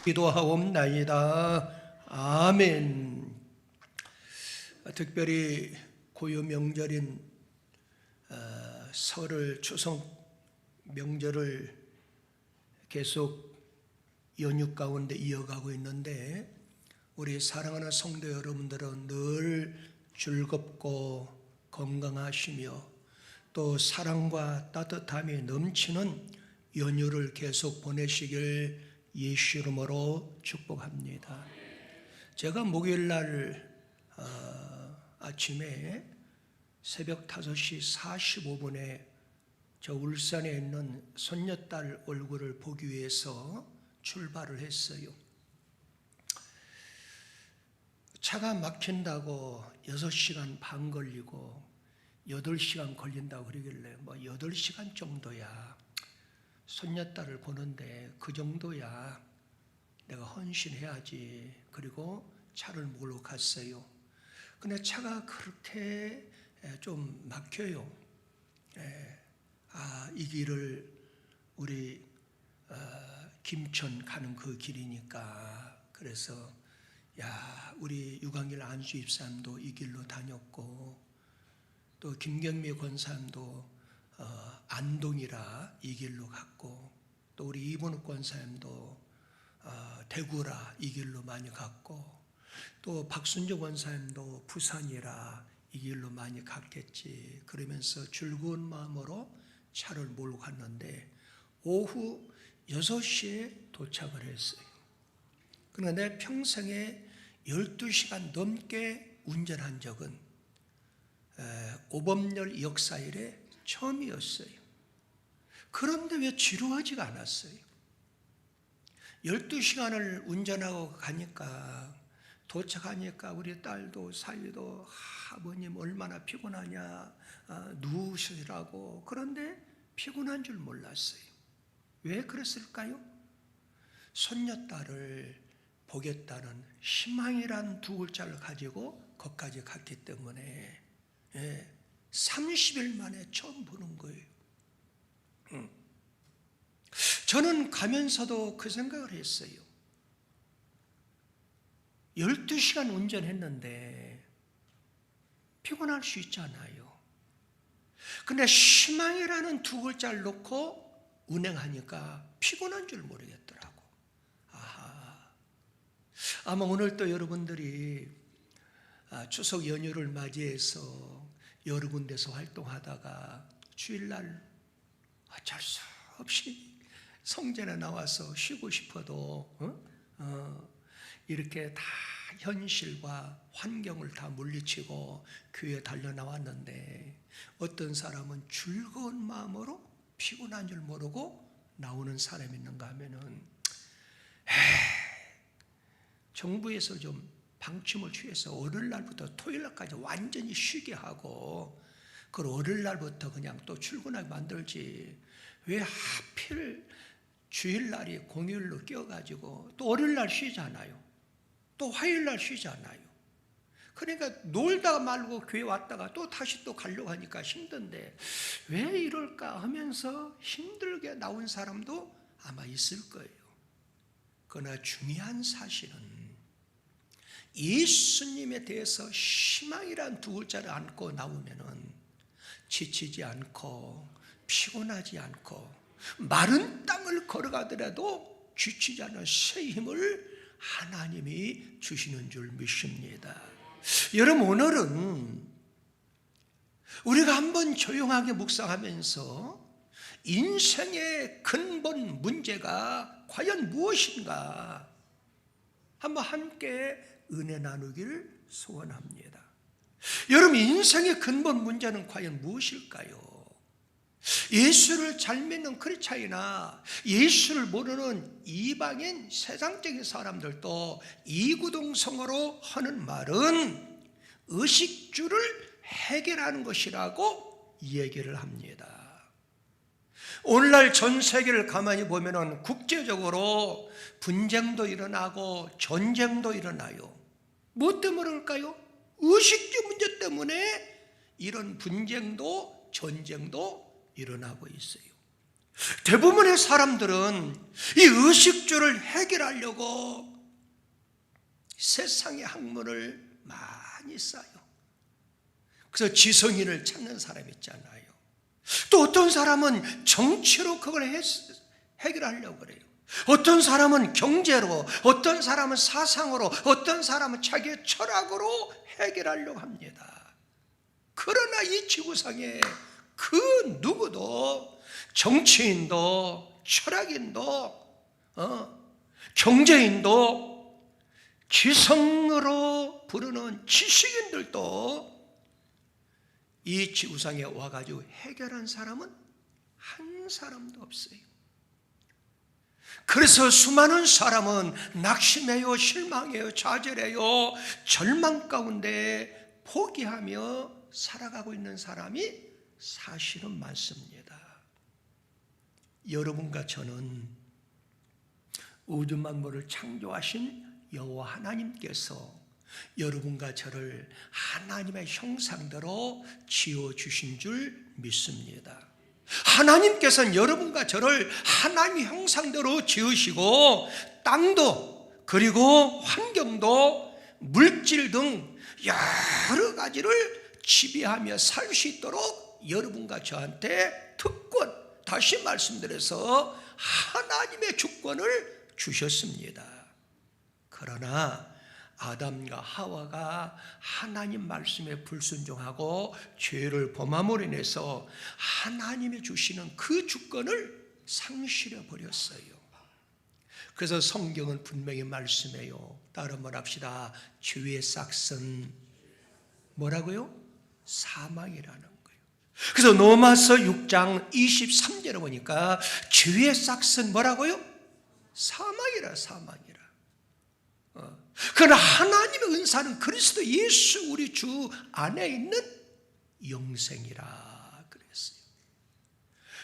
기도하옵나이다. 아멘. 특별히 고유 명절인 설을 추석 명절을 계속 연휴 가운데 이어가고 있는데 우리 사랑하는 성도 여러분들은 늘 즐겁고 건강하시며 또 사랑과 따뜻함이 넘치는 연휴를 계속 보내시길 예수 이름으로 축복합니다. 제가 목요일날 아침에 새벽 5시 45분에 저 울산에 있는 손녀딸 얼굴을 보기 위해서 출발을 했어요. 차가 막힌다고 6시간 반 걸리고 8시간 걸린다고 그러길래 8시간 정도야 손녀딸을 보는데 그 정도야 내가 헌신해야지. 그리고 차를 몰고 갔어요. 근데 차가 그렇게 좀 막혀요. 이 길을 우리 김천 가는 그 길이니까. 그래서 우리 유광일 안수 입사님도 이 길로 다녔고 또 김경미 권사님도 안동이라 이 길로 갔고 또 우리 이본욱 권사님도 대구라 이 길로 많이 갔고 또 박순주 권사님도 부산이라 이 길로 많이 갔겠지. 그러면서 즐거운 마음으로 차를 몰고 갔는데 오후 6시에 도착을 했어요. 그런데 내 평생에 12시간 넘게 운전한 적은 오범열 역사 일에 처음이었어요. 그런데 왜 지루하지가 않았어요? 12시간을 운전하고 가니까 도착하니까 우리 딸도 사위도 아버님 얼마나 피곤하냐 누우시라고. 그런데 피곤한 줄 몰랐어요. 왜 그랬을까요? 손녀딸을 보겠다는 희망이란 두 글자를 가지고 거기까지 갔기 때문에 30일 만에 처음 보는 거예요. 저는 가면서도 그 생각을 했어요. 12시간 운전했는데 피곤할 수 있잖아요. 근데 희망이라는 두 글자를 놓고 운행하니까 피곤한 줄 모르겠더라고. 아마 오늘 또 여러분들이 추석 연휴를 맞이해서 여러 군데서 활동하다가 주일날 어쩔 수 없이 성전에 나와서 쉬고 싶어도 이렇게 다 현실과 환경을 다 물리치고 교회에 달려나왔는데 어떤 사람은 즐거운 마음으로 피곤한 줄 모르고 나오는 사람이 있는가 하면은 정부에서 좀 방침을 취해서 월요일날부터 토요일날까지 완전히 쉬게 하고 그걸 월요일날부터 그냥 또 출근하게 만들지 왜 하필 주일날이 공휴일로 끼어가지고 또 월요일날 쉬잖아요. 또 화요일날 쉬잖아요. 그러니까 놀다가 말고 교회 왔다가 또 다시 또 가려고 하니까 힘든데 왜 이럴까 하면서 힘들게 나온 사람도 아마 있을 거예요. 그러나 중요한 사실은 예수님에 대해서 희망이란 두 글자를 안고 나오면은 지치지 않고 피곤하지 않고 마른 땅을 걸어가더라도 지치지 않은 새 힘을 하나님이 주시는 줄 믿습니다. 여러분, 오늘은 우리가 한번 조용하게 묵상하면서 인생의 근본 문제가 과연 무엇인가 한번 함께 은혜 나누기를 소원합니다. 여러분, 인생의 근본 문제는 과연 무엇일까요? 예수를 잘 믿는 크리스찬이나 예수를 모르는 이방인 세상적인 사람들도 이구동성으로 하는 말은 의식주를 해결하는 것이라고 얘기를 합니다. 오늘날 전 세계를 가만히 보면 국제적으로 분쟁도 일어나고 전쟁도 일어나요. 뭐 때문에 그럴까요? 의식주 문제 때문에 이런 분쟁도 전쟁도 일어나고 있어요. 대부분의 사람들은 이 의식주를 해결하려고 세상의 학문을 많이 쌓아요. 그래서 지성인을 찾는 사람이 있잖아요. 또 어떤 사람은 정치로 그걸 해결하려고 그래요. 어떤 사람은 경제로, 어떤 사람은 사상으로, 어떤 사람은 자기의 철학으로 해결하려고 합니다. 그러나 이 지구상에 그 누구도 정치인도 철학인도 경제인도 지성으로 부르는 지식인들도 이 지구상에 와가지고 해결한 사람은 한 사람도 없어요. 그래서 수많은 사람은 낙심해요, 실망해요, 좌절해요, 절망 가운데 포기하며 살아가고 있는 사람이 사실은 많습니다. 여러분과 저는 우주 만물을 창조하신 여호와 하나님께서 여러분과 저를 하나님의 형상대로 지어주신 줄 믿습니다. 하나님께서는 여러분과 저를 하나님의 형상대로 지으시고 땅도 그리고 환경도 물질 등 여러 가지를 지배하며 살 수 있도록 여러분과 저한테 특권, 다시 말씀드려서 하나님의 주권을 주셨습니다. 그러나 아담과 하와가 하나님 말씀에 불순종하고 죄를 범함으로 인해서 하나님이 주시는 그 주권을 상실해 버렸어요. 그래서 성경은 분명히 말씀해요. 따라 말합시다. 죄의 싹은 뭐라고요? 사망이라는 거예요. 그래서 로마서 6장 23절에 보니까 죄의 싹은 뭐라고요? 사망이라, 사망이라. 그러나 하나님의 은사는 그리스도 예수 우리 주 안에 있는 영생이라 그랬어요.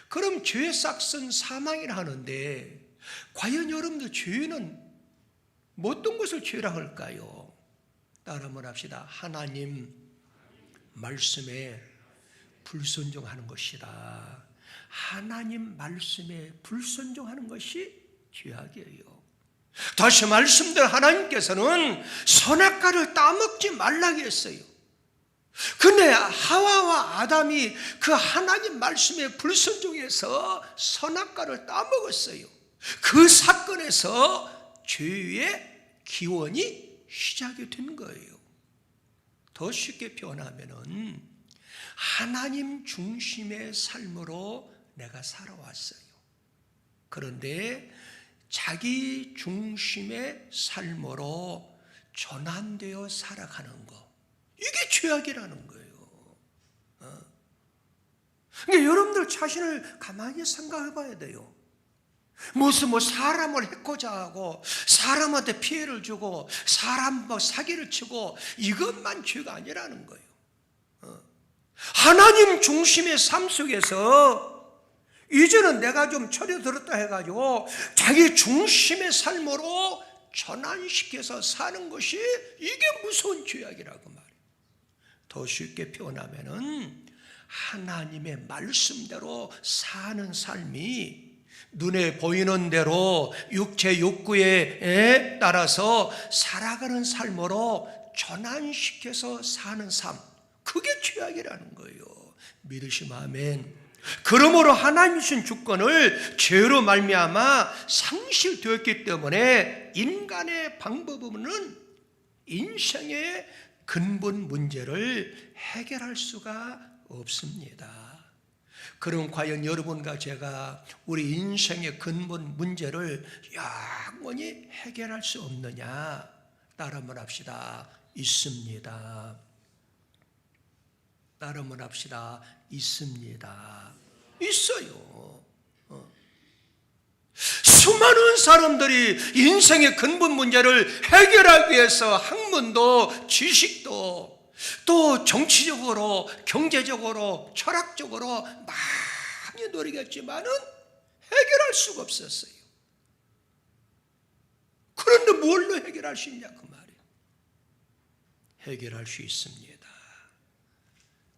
그럼 죄의 싹은 사망이라 하는데 과연 여러분들 죄는 어떤 것을 죄라 할까요? 따라 말합시다. 하나님 말씀에 불순종하는 것이다. 하나님 말씀에 불순종하는 것이 죄악이에요. 다시 말씀드려 하나님께서는 선악과를 따먹지 말라고 했어요. 근데 하와와 아담이 그 하나님 말씀에 불순종해서 선악과를 따먹었어요. 그 사건에서 죄의 기원이 시작이 된 거예요. 더 쉽게 표현하면은 하나님 중심의 삶으로 내가 살아왔어요. 그런데 자기 중심의 삶으로 전환되어 살아가는 거, 이게 죄악이라는 거예요. 그러니까 여러분들 자신을 가만히 생각해 봐야 돼요. 무슨 사람을 해코자 하고 사람한테 피해를 주고 사람 사기를 치고 이것만 죄가 아니라는 거예요. 하나님 중심의 삶 속에서 이제는 내가 좀 철이 들었다 해가지고 자기 중심의 삶으로 전환시켜서 사는 것이 이게 무서운 죄악이라고 말이에요. 더 쉽게 표현하면은 하나님의 말씀대로 사는 삶이 눈에 보이는 대로 육체 욕구에 따라서 살아가는 삶으로 전환시켜서 사는 삶, 그게 죄악이라는 거예요. 믿으시면 아멘. 그러므로 하나님 주신 주권을 죄로 말미암아 상실되었기 때문에 인간의 방법으로는 인생의 근본 문제를 해결할 수가 없습니다. 그럼 과연 여러분과 제가 우리 인생의 근본 문제를 영원히 해결할 수 없느냐? 따라 말합시다. 있습니다. 따라 말합시다. 있습니다. 있어요. 수많은 사람들이 인생의 근본 문제를 해결하기 위해서 학문도 지식도 또 정치적으로 경제적으로 철학적으로 많이 노력했지만은 해결할 수가 없었어요. 그런데 뭘로 해결할 수 있냐 그 말이에요. 해결할 수 있습니다.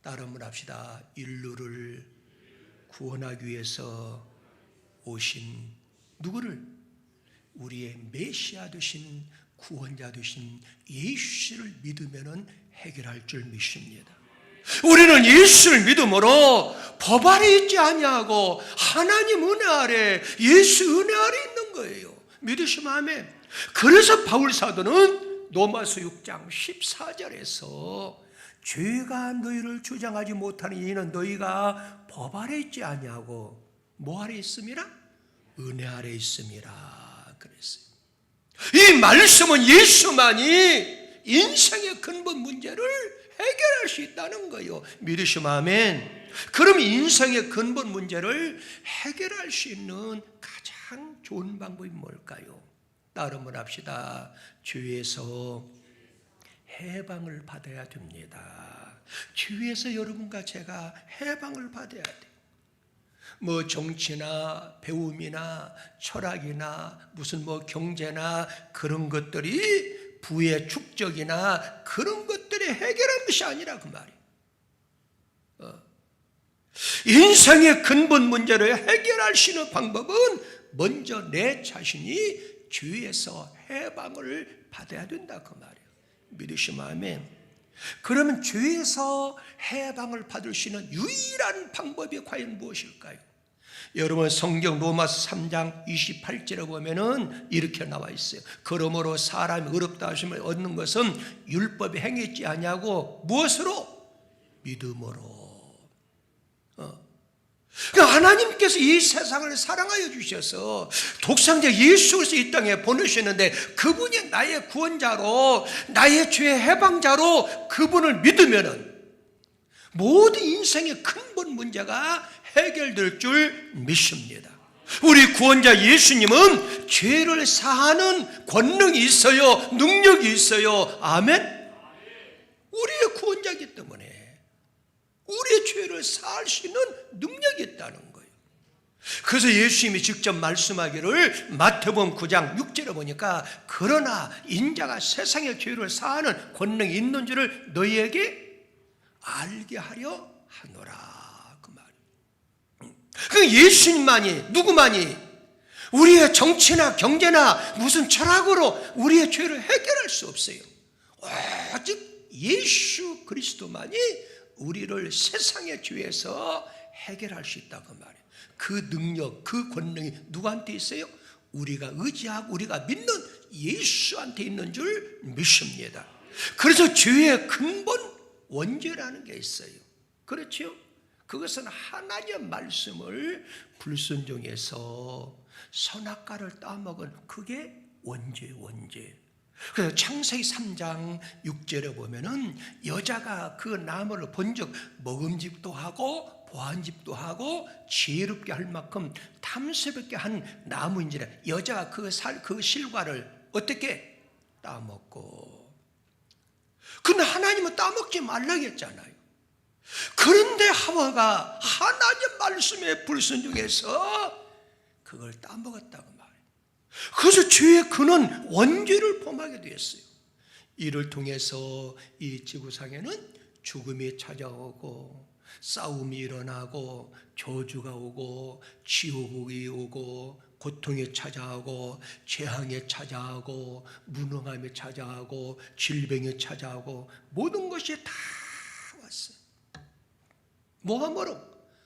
따라 말합시다. 인류를 구원하기 위해서 오신 누구를? 우리의 메시아 되신 구원자 되신 예수를 믿으면 해결할 줄 믿습니다. 우리는 예수를 믿음으로 법 아래 있지 아니하고 하나님 은혜 아래, 예수 은혜 아래 있는 거예요. 믿으시면 아멘. 그래서 바울 사도는 로마서 6장 14절에서 죄가 너희를 주장하지 못하는 이는 너희가 법 아래 있지 아니하고 뭐 아래 있음이라? 은혜 아래 있음이라 그랬어요. 이 말씀은 예수만이 인생의 근본 문제를 해결할 수 있다는 거예요. 믿으시면 아멘. 그럼 인생의 근본 문제를 해결할 수 있는 가장 좋은 방법이 뭘까요? 따름을 합시다. 주에서 해방을 받아야 됩니다. 주에서 여러분과 제가 해방을 받아야 돼요. 뭐 정치나 배움이나 철학이나 무슨 뭐 경제나 그런 것들이 부의 축적이나 그런 것들이 해결한 것이 아니라 그 말이에요. 인생의 근본 문제를 해결할 수 있는 방법은 먼저 내 자신이 주에서 해방을 받아야 된다 그 말이에요. 믿으시면 아멘. 그러면 주에서 해방을 받을 수 있는 유일한 방법이 과연 무엇일까요? 여러분 성경 로마서 3장 28절에 보면은 이렇게 나와 있어요. 그러므로 사람이 의롭다 하심을 얻는 것은 율법이 행했지 아니하고 무엇으로? 믿음으로. 그러니까 하나님께서 이 세상을 사랑하여 주셔서 독생자 예수 그리스도 이 땅에 보내주셨는데 그분이 나의 구원자로 나의 죄의 해방자로 그분을 믿으면은 모든 인생의 근본 문제가 해결될 줄 믿습니다. 우리 구원자 예수님은 죄를 사하는 권능이 있어요. 능력이 있어요. 아멘. 우리의 구원자이기 때문에 우리의 죄를 사할 수 있는 능력이 있다는 거예요. 그래서 예수님이 직접 말씀하기를 마태복음 9장 6절에 보니까 그러나 인자가 세상의 죄를 사하는 권능이 있는 줄을 너희에게 알게 하려 하노라 그 말이에요. 그 예수님만이 누구만이 우리의 정치나 경제나 무슨 철학으로 우리의 죄를 해결할 수 없어요. 오직 예수 그리스도만이 우리를 세상의 죄에서 해결할 수 있다고 말해요. 그 능력, 그 권능이 누구한테 있어요? 우리가 의지하고 우리가 믿는 예수한테 있는 줄 믿습니다. 그래서 죄의 근본 원죄라는 게 있어요. 그렇죠? 그것은 하나님의 말씀을 불순종해서 선악과를 따먹은 그게 원죄. 그래서 창세기 3장 6절에 보면은 여자가 그 나무를 본즉 먹음직도 하고 보안직도 하고 지혜롭게 할 만큼 탐스럽게 한 나무인지라 여자가 그 실과를 어떻게 따먹고. 근데 하나님은 따먹지 말라고 했잖아요. 그런데 하와가 하나님 말씀에 불순종해서 그걸 따먹었다고 말해요. 그래서 죄의 근원 원죄를 범하게 되었어요. 이를 통해서 이 지구상에는 죽음이 찾아오고 싸움이 일어나고 저주가 오고 지옥이 오고 고통이 찾아오고 재앙이 찾아오고 무능함이 찾아오고 질병이 찾아오고 모든 것이 다 왔어요. 뭐하므로?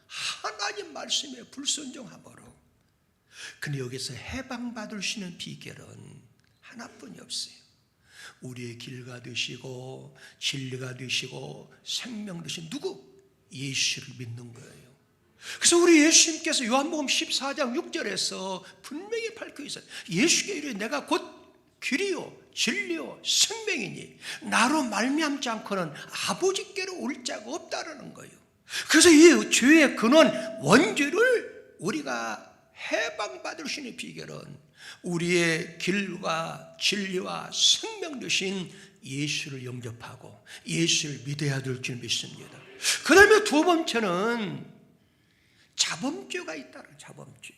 하나님 말씀에 불순종하므로. 근데 여기서 해방받을 수 있는 비결은 하나뿐이 없어요. 우리의 길가 되시고 진리가 되시고 생명 되신 누구? 예수를 믿는 거예요. 그래서 우리 예수님께서 요한복음 14장 6절에서 분명히 밝혀 있어요. 예수께 이르되 내가 곧 길이요 진리요 생명이니 나로 말미암지 않고는 아버지께로 올 자가 없다라는 거예요. 그래서 이 죄의 근원 원죄를 우리가 해방받을 수 있는 비결은 우리의 길과 진리와 생명 되신 예수를 영접하고 예수를 믿어야 될 줄 믿습니다. 그 다음에 두 번째는 자범죄가 있다는 자범죄.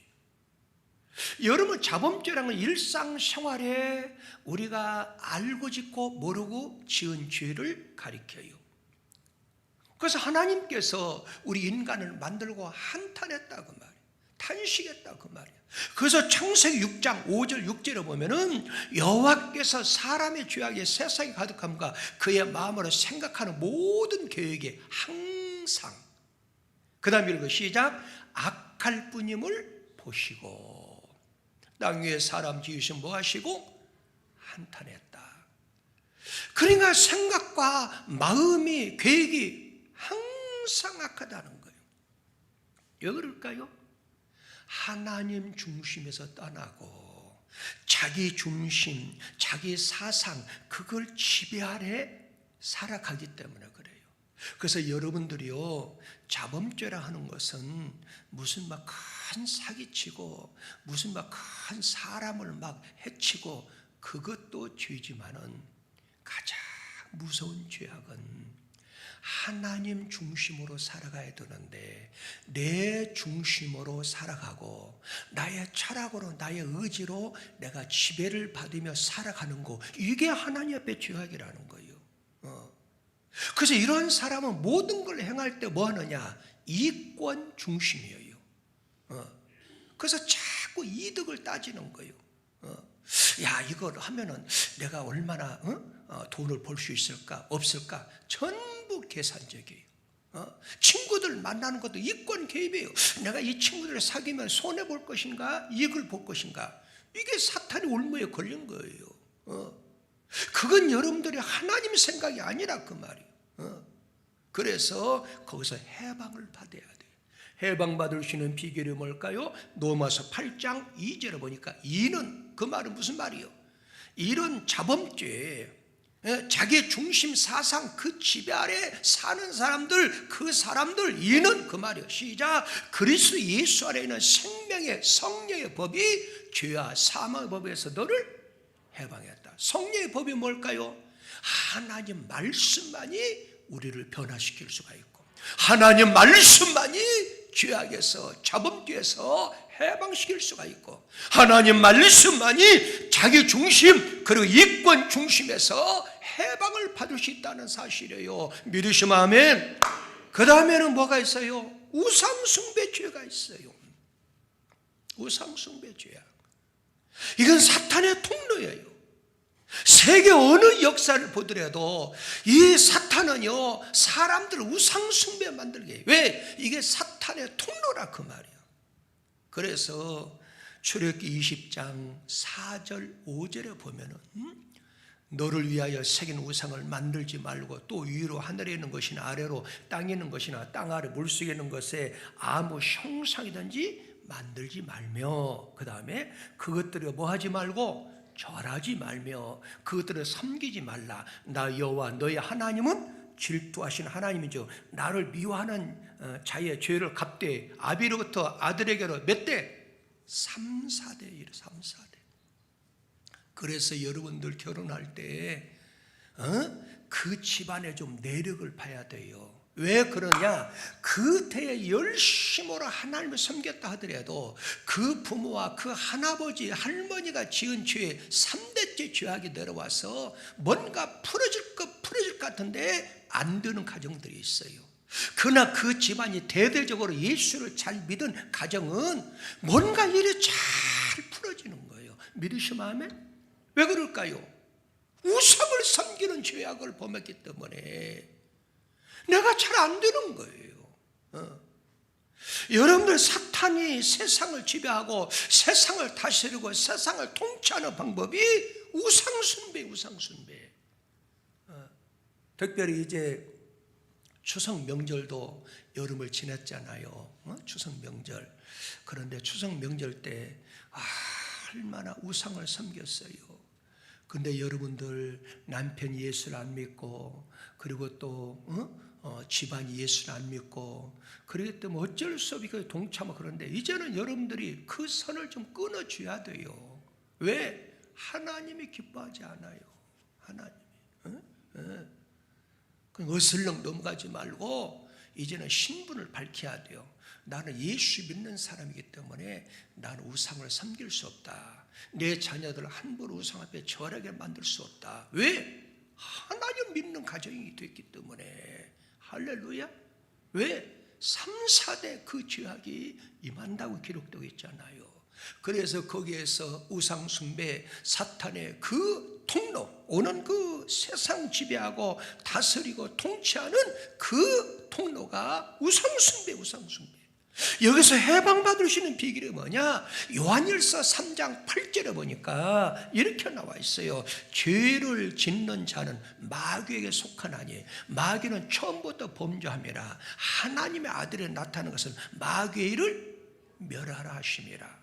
여러분 자범죄라는 건 일상생활에 우리가 알고 짓고 모르고 지은 죄를 가리켜요. 그래서 하나님께서 우리 인간을 만들고 한탄했다고 말해요. 탄식했다 그 말이야. 그래서 창세기 6장 5절 6절에 보면은 여호와께서 사람의 죄악에 세상에 가득함과 그의 마음으로 생각하는 모든 계획에 항상, 그 다음 읽어 시작, 악할 뿐임을 보시고 땅 위에 사람 지으신 뭐 하시고 한탄했다. 그러니까 생각과 마음이 계획이 항상 악하다는 거예요. 왜 그럴까요? 하나님 중심에서 떠나고 자기 중심, 자기 사상, 그걸 지배하에 살아가기 때문에 그래요. 그래서 여러분들이요, 자범죄라 하는 것은 무슨 막 큰 사기치고 무슨 막 큰 사람을 막 해치고 그것도 죄지만은 가장 무서운 죄악은 하나님 중심으로 살아가야 되는데 내 중심으로 살아가고 나의 철학으로 나의 의지로 내가 지배를 받으며 살아가는 거, 이게 하나님 앞에 죄악이라는 거예요. 그래서 이런 사람은 모든 걸 행할 때 뭐 하느냐? 이권 중심이에요. 그래서 자꾸 이득을 따지는 거예요. 야, 이걸 하면은 내가 얼마나 돈을 벌 수 있을까 없을까, 전부 계산적이에요. 친구들 만나는 것도 이권 개입이에요. 내가 이 친구들을 사귀면 손해 볼 것인가 이익을 볼 것인가, 이게 사탄의 올무에 걸린 거예요. 그건 여러분들이 하나님 생각이 아니라 그 말이에요. 그래서 거기서 해방을 받아야 돼요. 해방받을 수 있는 비결이 뭘까요? 로마서 8장 2절에 보니까 이는, 그 말은 무슨 말이요? 이런 자범죄, 자기의 중심 사상, 그 지배 아래 사는 사람들, 그 사람들, 이는 그 말이요. 시작. 그리스도 예수 아래 있는 생명의 성령의 법이 죄와 사망의 법에서 너를 해방했다. 성령의 법이 뭘까요? 하나님 말씀만이 우리를 변화시킬 수가 있고, 하나님 말씀만이 죄악에서, 자범죄에서 해방시킬 수가 있고, 하나님 말씀만이 자기 중심 그리고 이권 중심에서 해방을 받을 수 있다는 사실이에요. 믿으시면 아멘. 그 다음에는 뭐가 있어요? 우상숭배죄가 있어요. 우상숭배죄야. 이건 사탄의 통로예요. 세계 어느 역사를 보더라도 이 사탄은요, 사람들을 우상숭배 만들게 해요. 왜? 이게 사탄의 통로라 그 말이에요. 그래서 출애굽기 20장 4절 5절에 보면은 너를 위하여 새긴 우상을 만들지 말고 또 위로 하늘에 있는 것이나 아래로 땅에 있는 것이나 땅 아래 물속에 있는 것에 아무 형상이든지 만들지 말며, 그 다음에 그것들을 뭐 하지 말고 절하지 말며 그것들을 섬기지 말라. 나 여호와 너의 하나님은 질투하신 하나님이죠. 나를 미워하는 자의 죄를 갚되 아비로부터 아들에게로 몇 대? 3, 4대. 3, 4대. 그래서 여러분들 결혼할 때 그 집안에 좀 내력을 봐야 돼요. 왜 그러냐? 그 때에 열심으로 하나님을 섬겼다 하더라도 그 부모와 그 할아버지 할머니가 지은 죄 3대째 죄악이 내려와서 뭔가 풀어질 것 같은데 안 되는 가정들이 있어요. 그러나 그 집안이 대대적으로 예수를 잘 믿은 가정은 뭔가 일이 잘 풀어지는 거예요. 믿으시면 아멘? 왜 그럴까요? 우상을 섬기는 죄악을 범했기 때문에 내가 잘 안 되는 거예요. 여러분들, 사탄이 세상을 지배하고 세상을 다스리고 세상을 통치하는 방법이 우상숭배. 특별히 이제 추석 명절도 여름을 지냈잖아요. 추석 명절. 그런데 추석 명절 때 얼마나 우상을 섬겼어요. 근데 여러분들, 남편이 예수를 안 믿고, 그리고 또 집안이 예수를 안 믿고, 그러기 때문에 어쩔 수 없이 동참하고, 그런데 이제는 여러분들이 그 선을 좀 끊어줘야 돼요. 왜? 하나님이 기뻐하지 않아요. 하나님이. 어슬렁 넘어가지 말고 이제는 신분을 밝혀야 돼요. 나는 예수 믿는 사람이기 때문에 나는 우상을 섬길 수 없다. 내 자녀들을 함부로 우상 앞에 절하게 만들 수 없다. 왜? 하나님 믿는 가정이 됐기 때문에. 할렐루야. 왜? 3, 4대 그 죄악이 임한다고 기록되어 있잖아요. 그래서 거기에서 우상숭배, 사탄의 그 통로, 오는 그 세상 지배하고 다스리고 통치하는 그 통로가 우상숭배. 여기서 해방받을 수 있는 비결이 뭐냐? 요한일서 3장 8절에 보니까 이렇게 나와 있어요. 죄를 짓는 자는 마귀에게 속하나니 마귀는 처음부터 범죄함이라. 하나님의 아들이 나타나는 것은 마귀의 일을 멸하라 하심이라.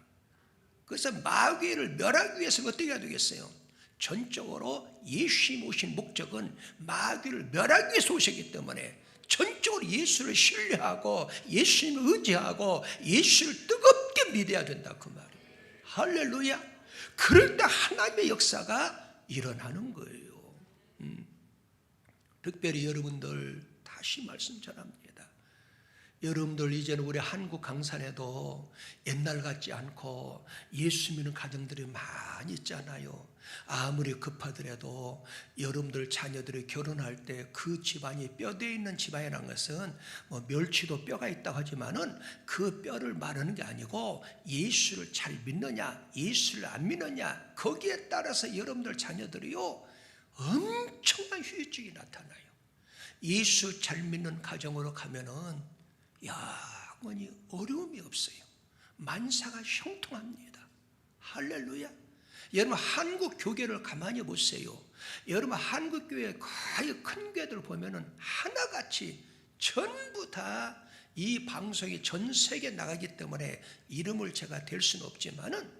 그래서 마귀의 일을 멸하기 위해서는 어떻게 해야 되겠어요? 전적으로 예수님 오신 목적은 마귀를 멸하기 위해서 오셨기 때문에 전적으로 예수를 신뢰하고 예수님을 의지하고 예수를 뜨겁게 믿어야 된다 그 말이에요. 할렐루야. 그럴 때 하나님의 역사가 일어나는 거예요. 특별히 여러분들 다시 말씀 전합니다. 여러분들 이제는 우리 한국 강산에도 옛날 같지 않고 예수 믿는 가정들이 많이 있잖아요. 아무리 급하더라도 여러분들 자녀들이 결혼할 때 그 집안이 뼈대 있는 집안이라는 것은 뭐 멸치도 뼈가 있다고 하지만은 그 뼈를 말하는 게 아니고 예수를 잘 믿느냐 예수를 안 믿느냐 거기에 따라서 여러분들 자녀들이요 엄청난 후유증이 나타나요. 예수 잘 믿는 가정으로 가면은 영원히 어려움이 없어요. 만사가 형통합니다. 할렐루야. 여러분 한국 교회를 가만히 보세요. 여러분 한국 교회 거의 큰 교회들 보면은 하나같이 전부 다 이 방송이 전 세계에 나가기 때문에 이름을 제가 댈 수는 없지만은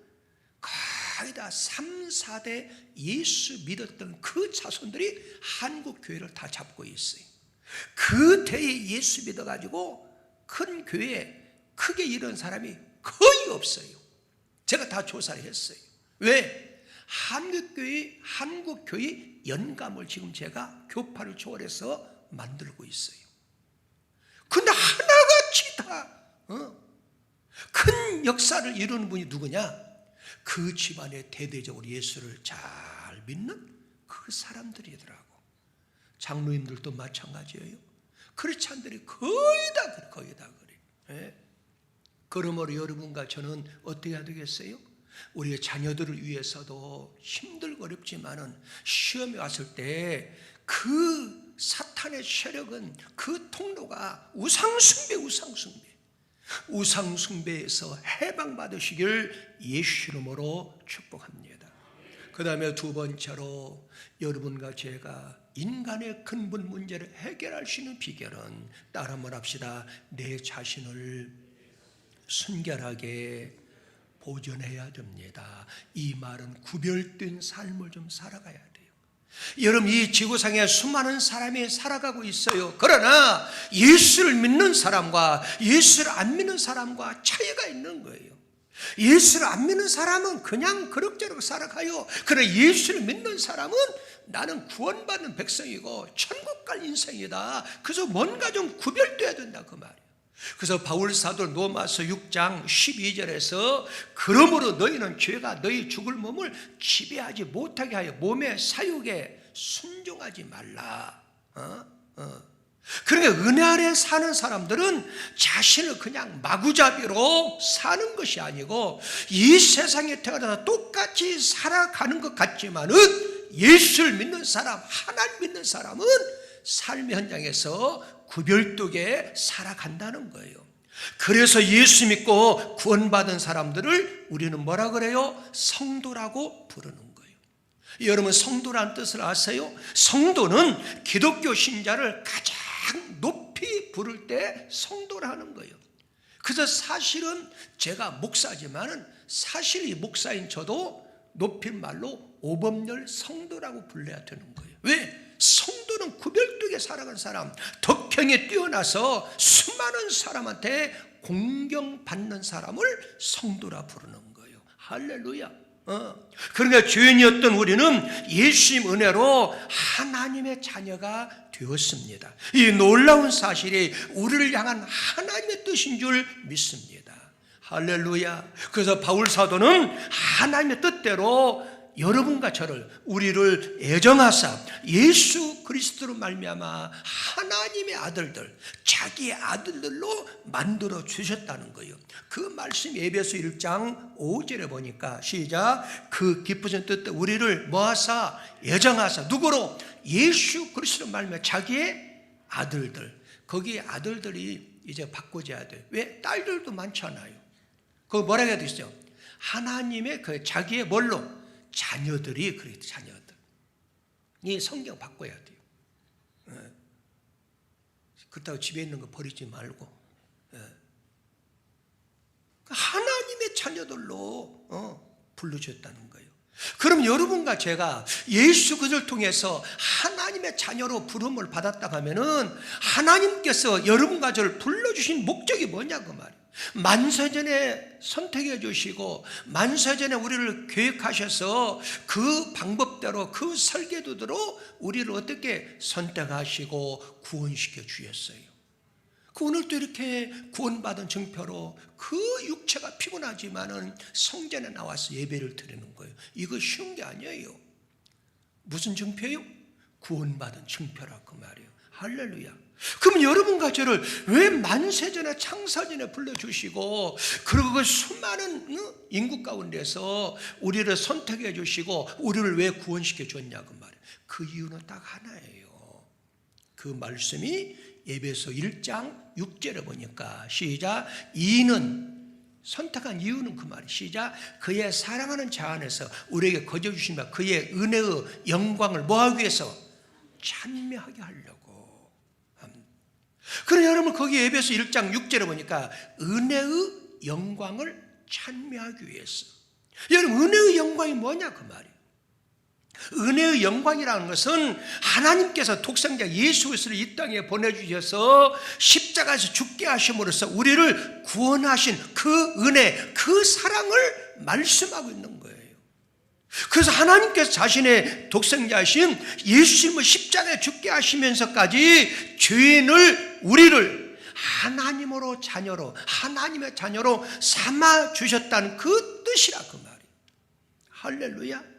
거의 다 3, 4대 예수 믿었던 그 자손들이 한국 교회를 다 잡고 있어요. 그 때에 예수 믿어가지고 큰 교회에 크게 이런 사람이 거의 없어요. 제가 다 조사를 했어요. 왜? 한국교회 연감을 지금 제가 교파를 초월해서 만들고 있어요. 근데 하나같이 다 큰 역사를 이루는 분이 누구냐? 그 집안에 대대적으로 예수를 잘 믿는 그 사람들이더라고. 장로님들도 마찬가지예요. 그렇지 않들이 거의 다 그래. 그러므로 여러분과 저는 어떻게 해야 되겠어요? 우리의 자녀들을 위해서도 힘들고 어렵지만은 시험이 왔을 때 그 사탄의 세력은 그 통로가 우상숭배에서 해방받으시길 예수 이름으로 축복합니다. 그 다음에 두 번째로 여러분과 제가 인간의 근본 문제를 해결할 수 있는 비결은 따라 한번 합시다. 내 자신을 순결하게 보존해야 됩니다. 이 말은 구별된 삶을 좀 살아가야 돼요. 여러분 이 지구상에 수많은 사람이 살아가고 있어요. 그러나 예수를 믿는 사람과 예수를 안 믿는 사람과 차이가 있는 거예요. 예수를 안 믿는 사람은 그냥 그럭저럭 살아가요. 그러나 예수를 믿는 사람은 나는 구원받는 백성이고 천국 갈 인생이다. 그래서 뭔가 좀 구별돼야 된다 그 말이에요. 그래서 바울 사도 로마서 6장 12절에서 그러므로 너희는 죄가 너희 죽을 몸을 지배하지 못하게 하여 몸의 사육에 순종하지 말라. 그러니까 은혜 아래 사는 사람들은 자신을 그냥 마구잡이로 사는 것이 아니고 이 세상에 태어나서 똑같이 살아가는 것 같지만은 예수를 믿는 사람, 하나님 믿는 사람은 삶의 현장에서 구별되게 살아간다는 거예요. 그래서 예수 믿고 구원받은 사람들을 우리는 뭐라 그래요? 성도라고 부르는 거예요. 여러분 성도란 뜻을 아세요? 성도는 기독교 신자를 가장 높이 부를 때 성도라는 거예요. 그래서 사실은 제가 목사지만은 사실 이 목사인 저도 높임말로 오범열 성도라고 불러야 되는 거예요. 왜? 성도는 구별되게 살아간 사람, 덕행에 뛰어나서 수많은 사람한테 공경받는 사람을 성도라 부르는 거예요. 할렐루야. 그러니까 죄인이었던 우리는 예수님 은혜로 하나님의 자녀가 되었습니다. 이 놀라운 사실이 우리를 향한 하나님의 뜻인 줄 믿습니다. 할렐루야. 그래서 바울 사도는 하나님의 뜻대로 여러분과 저를 우리를 애정하사 예수 그리스도로 말미암아 하나님의 아들들, 자기의 아들들로 만들어 주셨다는 거예요. 그 말씀이 에베소 1장 5절에 보니까 시작. 그 기쁘신 뜻 우리를 뭐하사 애정하사 누구로? 예수 그리스도로 말미암아 자기의 아들들. 거기에 아들들이 이제 바꿔줘야 돼요. 왜? 딸들도 많잖아요. 그거 뭐라고 해야 되겠어요? 하나님의 그 자기의 뭘로? 자녀들이 그래요. 자녀들. 이 성경 바꿔야 돼요. 그렇다고 집에 있는 거 버리지 말고 하나님의 자녀들로 불러주셨다는 거예요. 그럼 여러분과 제가 예수 그리스도를 통해서 하나님의 자녀로 부름을 받았다 하면은 하나님께서 여러분과 저를 불러주신 목적이 뭐냐고 말이에요. 만세전에 선택해 주시고 만세전에 우리를 계획하셔서 그 방법대로 그 설계도대로 우리를 어떻게 선택하시고 구원시켜 주셨어요. 오늘도 이렇게 구원받은 증표로 그 육체가 피곤하지만은 성전에 나와서 예배를 드리는 거예요. 이거 쉬운 게 아니에요. 무슨 증표요? 구원받은 증표라 그 말이에요. 할렐루야. 그럼 여러분과 저를 왜 만세전에 창사전에 불러주시고 그리고 그 수많은 인구 가운데서 우리를 선택해 주시고 우리를 왜 구원시켜 줬냐고 말이에요. 그 이유는 딱 하나예요. 그 말씀이 에베소 1장 6절에 보니까 시작. 이는 선택한 이유는 그 말이 시작. 그의 사랑하는 자 안에서 우리에게 거저 주시며 그의 은혜의 영광을 뭐하기 위해서? 찬미하게 하려고. 그럼 여러분 거기 에베소 1장 6절에 보니까 은혜의 영광을 찬미하기 위해서. 여러분 은혜의 영광이 뭐냐 그 말이에요. 은혜의 영광이라는 것은 하나님께서 독생자 예수 그리스도를 이 땅에 보내주셔서 십자가에서 죽게 하심으로써 우리를 구원하신 그 은혜, 그 사랑을 말씀하고 있는 거예요. 그래서 하나님께서 자신의 독생자이신 예수님을 십자가에 죽게 하시면서까지 죄인을 우리를 하나님으로 자녀로 하나님의 자녀로 삼아 주셨다는 그 뜻이라 그 말이에요. 할렐루야.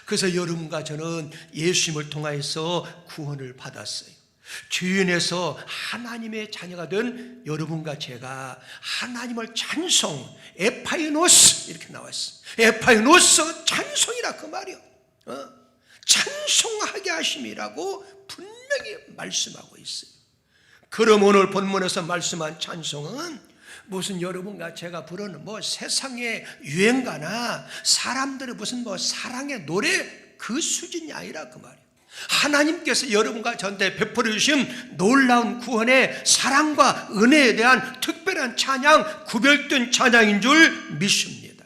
그래서 여러분과 저는 예수님을 통하여서 구원을 받았어요. 죄인에서 하나님의 자녀가 된 여러분과 제가 하나님을 찬송, 에파이노스 이렇게 나왔어요. 에파이노스 찬송이라 그 말이요. 찬송하게 하심이라고 분명히 말씀하고 있어요. 그럼 오늘 본문에서 말씀한 찬송은 무슨 여러분과 제가 부르는 세상의 유행가나 사람들의 무슨 사랑의 노래 그 수준이 아니라 그 말이에요. 하나님께서 여러분과 저한테 베풀어 주신 놀라운 구원의 사랑과 은혜에 대한 특별한 찬양, 구별된 찬양인 줄 믿습니다.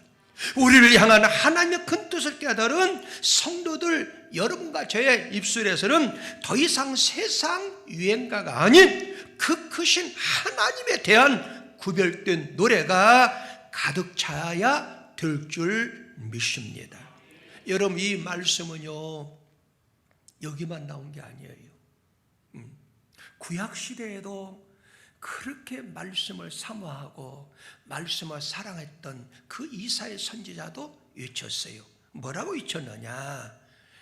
우리를 향한 하나님의 큰 뜻을 깨달은 성도들 여러분과 저의 입술에서는 더 이상 세상 유행가가 아닌 그 크신 하나님에 대한 구별된 노래가 가득 차야 될 줄 믿습니다. 여러분 이 말씀은요 여기만 나온 게 아니에요. 구약시대에도 그렇게 말씀을 사모하고 말씀을 사랑했던 그 이사야 선지자도 외쳤어요. 뭐라고 외쳤느냐?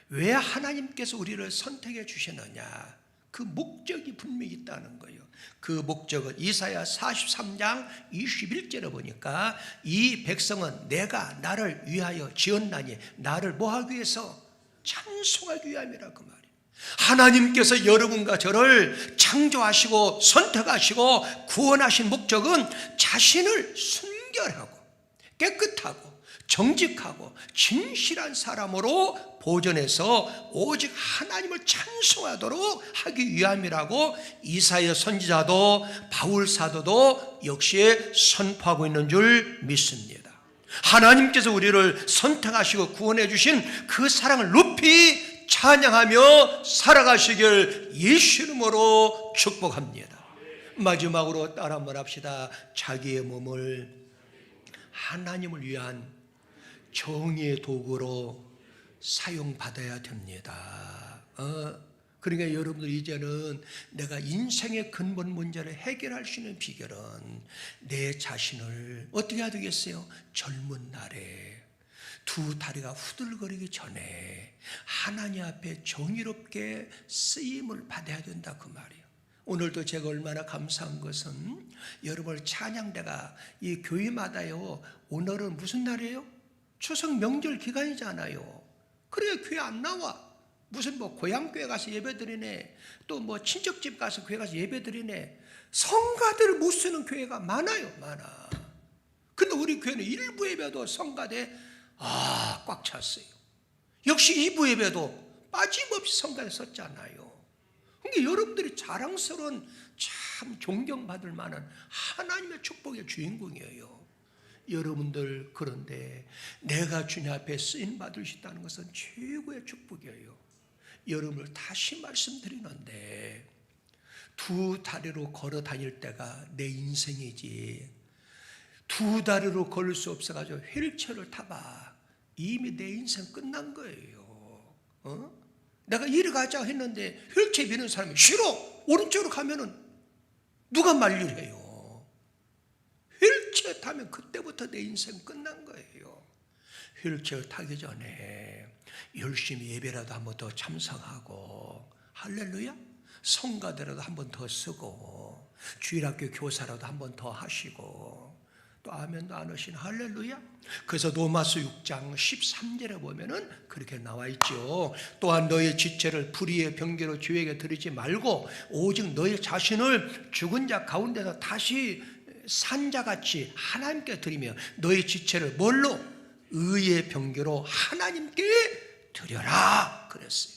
왜 하나님께서 우리를 선택해 주셨느냐? 그 목적이 분명히 있다는 거예요. 그 목적은 이사야 43장 21절에 보니까 이 백성은 내가 나를 위하여 지었나니 나를 뭐하기 위해서? 찬송하기 위함이라 그 말이에요. 하나님께서 여러분과 저를 창조하시고 선택하시고 구원하신 목적은 자신을 순결하고 깨끗하고 정직하고 진실한 사람으로 보존해서 오직 하나님을 찬송하도록 하기 위함이라고 이사야 선지자도 바울 사도도 역시 선포하고 있는 줄 믿습니다. 하나님께서 우리를 선택하시고 구원해 주신 그 사랑을 높이 찬양하며 살아가시길 예수 이름으로 축복합니다. 마지막으로 따라 한번 합시다. 자기의 몸을 하나님을 위한 정의의 도구로 사용받아야 됩니다. 그러니까 여러분들 이제는 내가 인생의 근본 문제를 해결할 수 있는 비결은 내 자신을 어떻게 해야 되겠어요? 젊은 날에 두 다리가 후들거리기 전에 하나님 앞에 정의롭게 쓰임을 받아야 된다 그 말이에요. 오늘도 제가 얼마나 감사한 것은 여러분 찬양대가 이 교회마다요, 오늘은 무슨 날이에요? 추석 명절 기간이잖아요. 그래 교회 안 나와. 무슨 뭐 고향교회 가서 예배드리네, 또 뭐 친척집 가서 교회 가서 예배드리네. 성가대를 못 쓰는 교회가 많아요, 많아. 근데 우리 교회는 일부 예배도 성가대 꽉 찼어요. 역시 2부 예배도 빠짐없이 성가대 썼잖아요. 그러니까 여러분들이 자랑스러운 참 존경받을 만한 하나님의 축복의 주인공이에요. 여러분들, 그런데 내가 주님 앞에 쓰임 받을 수 있다는 것은 최고의 축복이에요. 여러분을 다시 말씀드리는데, 두 다리로 걸어 다닐 때가 내 인생이지, 두 다리로 걸을 수 없어가지고 휠체어를 타봐, 이미 내 인생 끝난 거예요. 내가 이리 가자 했는데 휠체어 미는 사람이 싫어, 오른쪽으로 가면은 누가 만류해요? 휠체어 타면 그때부터 내 인생 끝난 거예요. 휠체어 타기 전에 열심히 예배라도 한번 더 참석하고, 할렐루야, 성가대라도 한번 더 쓰고, 주일학교 교사라도 한번 더 하시고, 또 아멘도 안 하시는 할렐루야. 그래서 로마서 6장 13절에 보면은 그렇게 나와 있죠. 또한 너의 지체를 불의의 병기로 주에게 드리지 말고 오직 너의 자신을 죽은 자 가운데서 다시 산 자같이 하나님께 드리며 너의 지체를 뭘로? 의의 병기로 하나님께 드려라 그랬어요.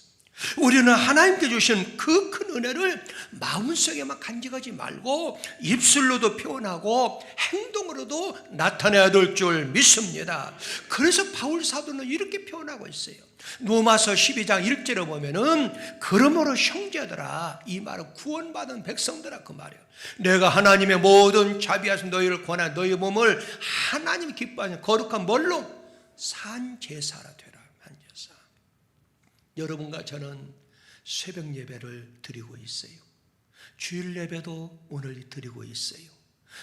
우리는 하나님께 주신 그 큰 은혜를 마음속에만 간직하지 말고 입술로도 표현하고 행동으로도 나타내야 될 줄 믿습니다. 그래서 바울 사도는 이렇게 표현하고 있어요. 로마서 12장 1절에 보면은 그러므로 형제들아, 이 말은 구원받은 백성들아 그 말이에요. 내가 하나님의 모든 자비하신 너희를 권하여 너희 몸을 하나님 기뻐하는 거룩한 뭘로? 산 제사라 되라. 한 제사. 여러분과 저는 새벽 예배를 드리고 있어요. 주일 예배도 오늘 드리고 있어요.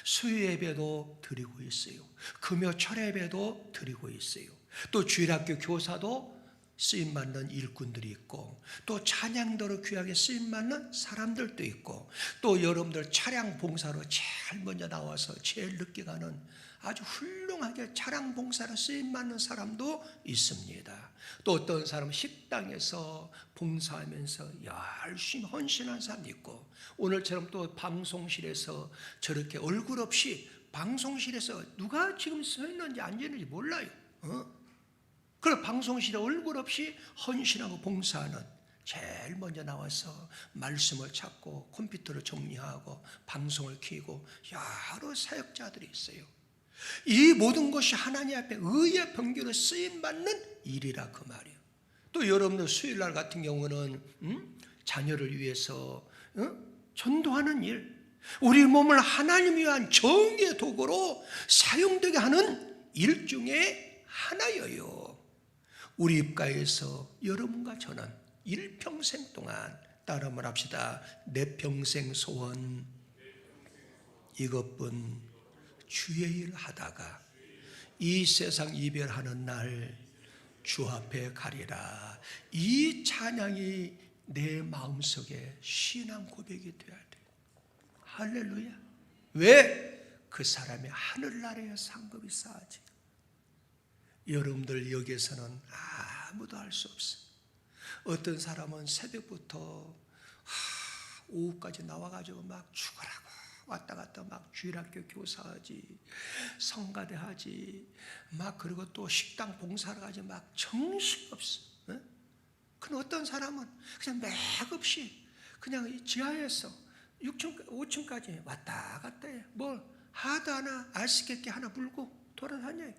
수요 예배도 드리고 있어요. 금요 철 예배도 드리고 있어요. 또 주일학교 교사도 쓰임받는 일꾼들이 있고, 또 찬양도로 귀하게 쓰임받는 사람들도 있고, 또 여러분들 차량 봉사로 제일 먼저 나와서 제일 늦게 가는 아주 훌륭하게 차량 봉사로 쓰임받는 사람도 있습니다. 또 어떤 사람은 식당에서 봉사하면서 열심히 헌신한 사람도 있고, 오늘처럼 또 방송실에서 저렇게 얼굴 없이, 방송실에서 누가 지금 서 있는지 앉아 있는지 몰라요. 그래 방송실에 얼굴 없이 헌신하고 봉사하는, 제일 먼저 나와서 말씀을 찾고 컴퓨터를 정리하고 방송을 켜고 여러 사역자들이 있어요. 이 모든 것이 하나님 앞에 의의 병기로 쓰임받는 일이라 그 말이에요. 또 여러분들 수요일날 같은 경우는 자녀를 위해서 전도하는 일, 우리 몸을 하나님 위한 정의의 도구로 사용되게 하는 일 중에 하나예요. 우리 입가에서 여러분과 저는 일평생 동안 따라 말합시다. 내 평생 소원 이것뿐, 주의 일 하다가 이 세상 이별하는 날 주 앞에 가리라. 이 찬양이 내 마음속에 신앙 고백이 되어야 돼. 할렐루야. 왜? 그 사람이 하늘나라에 상급이 쌓아지. 여러분들 여기에서는 아무도 알 수 없어. 어떤 사람은 새벽부터 오후까지 나와가지고 막 죽으라고 왔다 갔다 막 주일학교 교사하지, 성가대 하지, 막 그리고 또 식당 봉사를 하지, 막 정신없어. 근데 어떤 사람은 그냥 맥없이 그냥 이 지하에서 6층, 5층까지 왔다 갔다 해. 뭘 하도 하나 알수있게 하나 물고 돌아다녀요.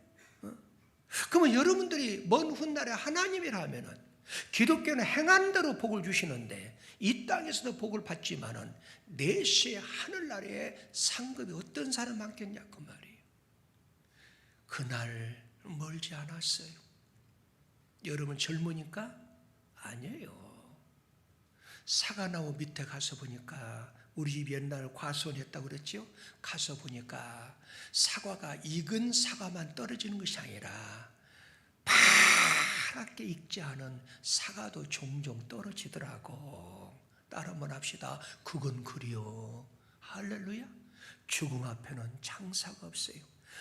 그러면 여러분들이 먼 훗날에 하나님이라 하면은, 기독교는 행한 대로 복을 주시는데 이 땅에서도 복을 받지만은 내시의 하늘나라에 상급이 어떤 사람 많겠냐 그 말이에요. 그날 멀지 않았어요. 여러분 젊으니까? 아니에요. 사과나무 밑에 가서 보니까, 우리 집 옛날 과수원했다고 그랬죠? 가서 보니까 사과가 익은 사과만 떨어지는 것이 아니라 파랗게 익지 않은 사과도 종종 떨어지더라고. 따라 한번 합시다. 그건 그리요. 할렐루야. 죽음 앞에는 장사가 없어요.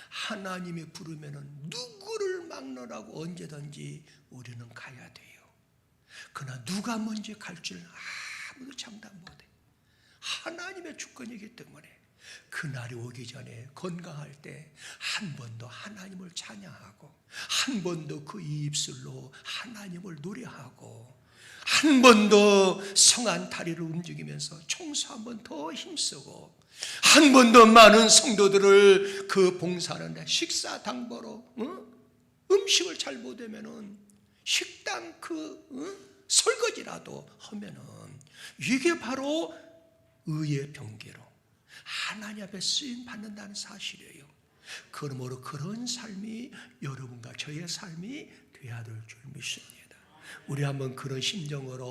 하나님이 부르면은 누구를 막론하고 언제든지 우리는 가야 돼요. 그러나 누가 먼저 갈 줄 아무도 장담 못해. 하나님의 주권이기 때문에 그날이 오기 전에 건강할 때 한 번 더 하나님을 찬양하고 한 번 더 그 입술로 하나님을 노래하고 한 번 더 성한 다리를 움직이면서 청소 한 번 더 힘쓰고 한 번 더 많은 성도들을 그 봉사하는데 식사 당보로 음식을 잘 못하면은 식당 설거지라도 하면은 이게 바로 의의 병기로 하나님 앞에 쓰임 받는다는 사실이에요. 그러므로 그런 삶이 여러분과 저의 삶이 되어야 될 줄 믿습니다. 우리 한번 그런 심정으로